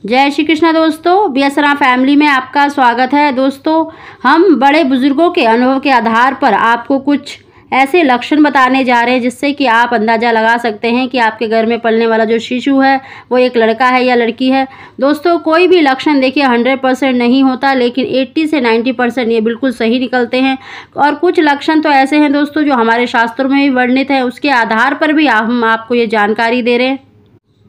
जय श्री कृष्ण दोस्तों, बीएसरा फैमिली में आपका स्वागत है। दोस्तों, हम बड़े बुजुर्गों के अनुभव के आधार पर आपको कुछ ऐसे लक्षण बताने जा रहे हैं जिससे कि आप अंदाज़ा लगा सकते हैं कि आपके घर में पलने वाला जो शिशु है वो एक लड़का है या लड़की है। दोस्तों, कोई भी लक्षण देखिए 100% नहीं होता, लेकिन 80 से 90% ये बिल्कुल सही निकलते हैं। और कुछ लक्षण तो ऐसे हैं दोस्तों जो हमारे शास्त्रों में भी वर्णित है, उसके आधार पर भी हम आपको ये जानकारी दे रहे हैं।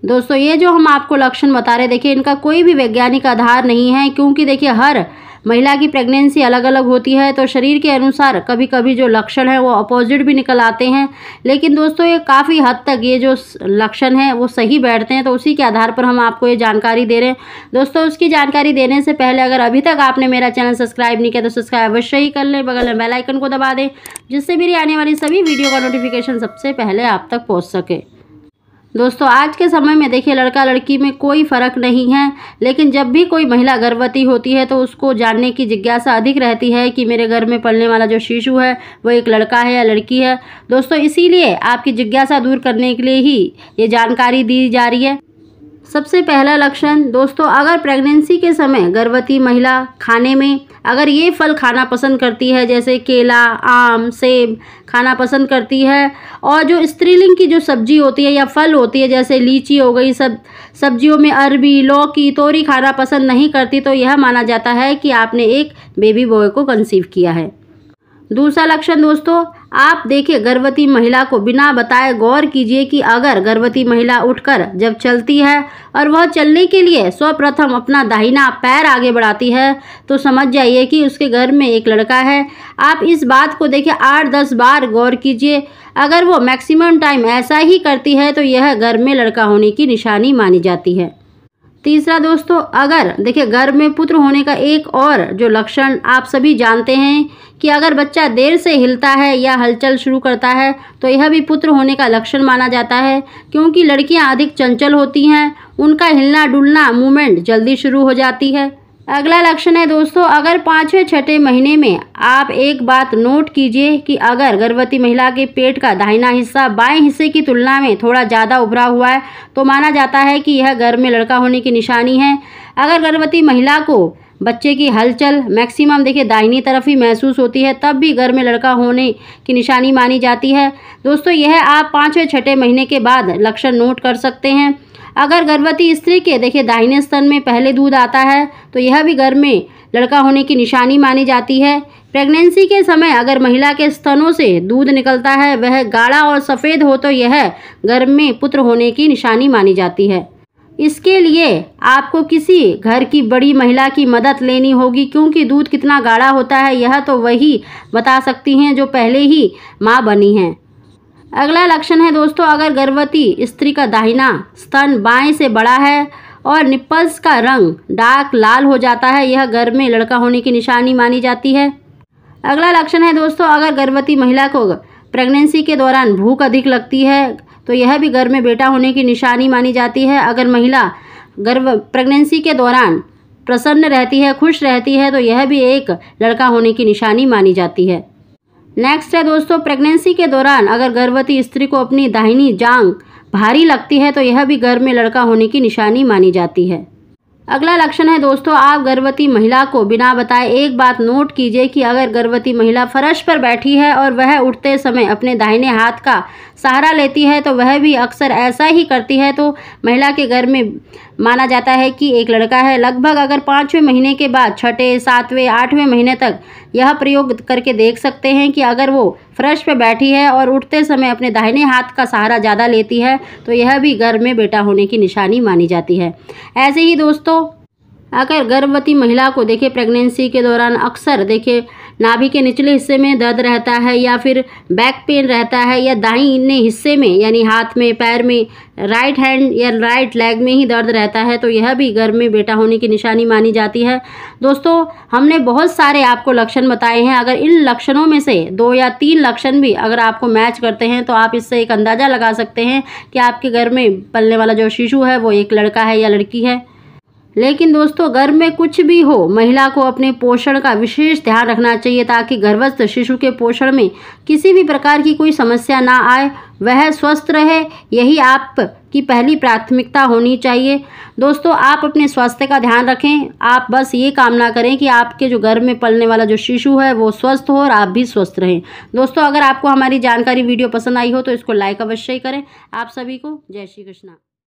दोस्तों, ये जो हम आपको लक्षण बता रहे हैं, देखिए इनका कोई भी वैज्ञानिक आधार नहीं है, क्योंकि देखिए हर महिला की प्रेगनेंसी अलग अलग होती है, तो शरीर के अनुसार कभी कभी जो लक्षण है वो अपोजिट भी निकल आते हैं। लेकिन दोस्तों, ये काफ़ी हद तक ये जो लक्षण है वो सही बैठते हैं, तो उसी के आधार पर हम आपको ये जानकारी दे रहे हैं। दोस्तों, उसकी जानकारी देने से पहले अगर अभी तक आपने मेरा चैनल सब्सक्राइब नहीं किया तो सब्सक्राइब अवश्य ही कर लें, बगल में बेल आइकन को दबा दें, जिससे मेरी आने वाली सभी वीडियो का नोटिफिकेशन सबसे पहले आप तक पहुँच सके। दोस्तों, आज के समय में देखिए लड़का लड़की में कोई फ़र्क नहीं है, लेकिन जब भी कोई महिला गर्भवती होती है तो उसको जानने की जिज्ञासा अधिक रहती है कि मेरे घर में पलने वाला जो शिशु है वो एक लड़का है या लड़की है। दोस्तों, इसीलिए आपकी जिज्ञासा दूर करने के लिए ही ये जानकारी दी जा रही है। सबसे पहला लक्षण दोस्तों, अगर प्रेगनेंसी के समय गर्भवती महिला खाने में अगर ये फल खाना पसंद करती है, जैसे केला, आम, सेब खाना पसंद करती है, और जो स्त्रीलिंग की जो सब्जी होती है या फल होती है जैसे लीची हो गई, सब सब्जियों में अरबी, लौकी, तोरी खाना पसंद नहीं करती, तो यह माना जाता है कि आपने एक बेबी बॉय को कंसीव किया है। दूसरा लक्षण दोस्तों, आप देखिए गर्भवती महिला को बिना बताए गौर कीजिए कि अगर गर्भवती महिला उठकर जब चलती है और वह चलने के लिए सर्वप्रथम अपना दाहिना पैर आगे बढ़ाती है, तो समझ जाइए कि उसके घर में एक लड़का है। आप इस बात को देखिए 8-10 बार गौर कीजिए। अगर वो मैक्सिमम टाइम ऐसा ही करती है तो यह घर में लड़का होने की निशानी मानी जाती है। तीसरा दोस्तों, अगर देखिए गर्भ में पुत्र होने का एक और जो लक्षण आप सभी जानते हैं कि अगर बच्चा देर से हिलता है या हलचल शुरू करता है तो यह भी पुत्र होने का लक्षण माना जाता है, क्योंकि लड़कियां अधिक चंचल होती हैं, उनका हिलना डुलना मूवमेंट जल्दी शुरू हो जाती है। अगला लक्षण है दोस्तों, अगर 5वें-6ठे महीने में आप एक बात नोट कीजिए कि अगर गर्भवती महिला के पेट का दाहिना हिस्सा बाएं हिस्से की तुलना में थोड़ा ज़्यादा उभरा हुआ है, तो माना जाता है कि यह गर्भ में लड़का होने की निशानी है। अगर गर्भवती महिला को बच्चे की हलचल मैक्सिमम देखिए दाहिनी तरफ ही महसूस होती है, तब भी गर्भ में लड़का होने की निशानी मानी जाती है। दोस्तों, यह आप 5वें-6ठे महीने के बाद लक्षण नोट कर सकते हैं। अगर गर्भवती स्त्री के देखिए दाहिने स्तन में पहले दूध आता है तो यह भी गर्भ में लड़का होने की निशानी मानी जाती है। प्रेगनेंसी के समय अगर महिला के स्तनों से दूध निकलता है, वह गाढ़ा और सफ़ेद हो, तो यह गर्भ में पुत्र होने की निशानी मानी जाती है। इसके लिए आपको किसी घर की बड़ी महिला की मदद लेनी होगी, क्योंकि दूध कितना गाढ़ा होता है यह तो वही बता सकती हैं जो पहले ही माँ बनी हैं। अगला लक्षण है दोस्तों, अगर गर्भवती स्त्री का दाहिना स्तन बाएं से बड़ा है और निप्पल्स का रंग डार्क लाल हो जाता है, यह गर्भ में लड़का होने की निशानी मानी जाती है। अगला लक्षण है दोस्तों, अगर गर्भवती महिला को प्रेगनेंसी के दौरान भूख अधिक लगती है तो यह भी गर्भ में बेटा होने की निशानी मानी जाती है। अगर महिला प्रेगनेंसी के दौरान प्रसन्न रहती है, खुश रहती है, तो यह भी एक लड़का होने की निशानी मानी जाती है। नेक्स्ट है दोस्तों, प्रेगनेंसी के दौरान अगर गर्भवती स्त्री को अपनी दाहिनी जांघ भारी लगती है तो यह भी गर्भ में लड़का होने की निशानी मानी जाती है। अगला लक्षण है दोस्तों, आप गर्भवती महिला को बिना बताए एक बात नोट कीजिए कि अगर गर्भवती महिला फर्श पर बैठी है और वह उठते समय अपने दाहिने हाथ का सहारा लेती है, तो वह भी अक्सर ऐसा ही करती है, तो महिला के गर्भ में माना जाता है कि एक लड़का है। लगभग अगर 5वें महीने के बाद 6ठे, 7वें, 8वें महीने तक यह प्रयोग करके देख सकते हैं कि अगर वो फर्श पर बैठी है और उठते समय अपने दाहिने हाथ का सहारा ज़्यादा लेती है, तो यह भी गर्भ में बेटा होने की निशानी मानी जाती है। ऐसे ही दोस्तों, अगर गर्भवती महिला को देखिए प्रेगनेंसी के दौरान अक्सर देखिए नाभि के निचले हिस्से में दर्द रहता है, या फिर बैक पेन रहता है, या दाहिने हिस्से में यानी हाथ में, पैर में, राइट हैंड या राइट लेग में ही दर्द रहता है, तो यह भी गर्भ में बेटा होने की निशानी मानी जाती है। दोस्तों, हमने बहुत सारे आपको लक्षण बताए हैं। अगर इन लक्षणों में से 2 या 3 लक्षण भी अगर आपको मैच करते हैं तो आप इससे एक अंदाज़ा लगा सकते हैं कि आपके घर में पलने वाला जो शिशु है वो एक लड़का है या लड़की है। लेकिन दोस्तों घर में कुछ भी हो, महिला को अपने पोषण का विशेष ध्यान रखना चाहिए ताकि गर्भस्थ शिशु के पोषण में किसी भी प्रकार की कोई समस्या ना आए, वह स्वस्थ रहे। यही आपकी पहली प्राथमिकता होनी चाहिए। दोस्तों आप अपने स्वास्थ्य का ध्यान रखें। आप बस ये कामना करें कि आपके जो गर्भ में पलने वाला जो शिशु है वो स्वस्थ हो और आप भी स्वस्थ रहें। दोस्तों अगर आपको हमारी जानकारी वीडियो पसंद आई हो तो इसको लाइक अवश्य ही करें। आप सभी को जय श्री कृष्णा।